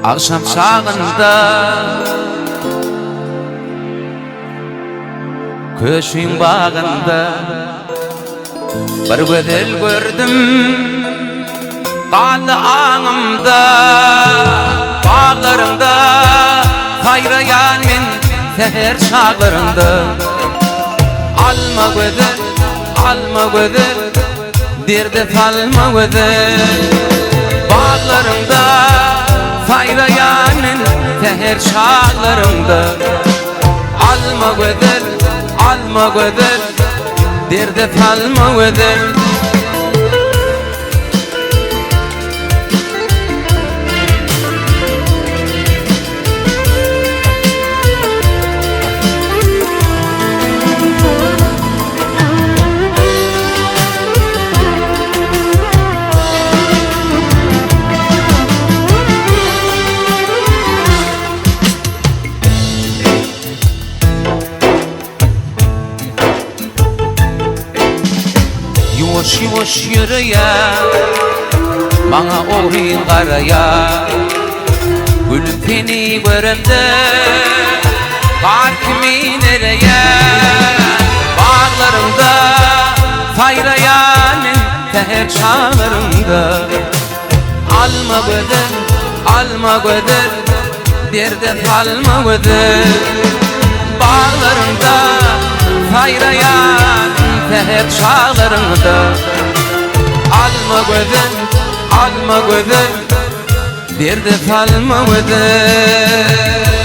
Akşam şağında köşün bağında bir gözel gördüm qalı anımda bağlarında hayrayan men seher şağlarında alma gözel derde salma gözel bağlarında hayrayan men seher şağlarında alma gözel derde salma gözel Yavaş yürü ya, bana oğlun karaya. Gülüm seni göremde, kalbimi nereye? Bağlarımda sayrayan seher çağlarımda. Alma gözel, derde salma gözel. Bağlarımda sayrayan seher çağlarımda. Alma gözel, derde salma gözel.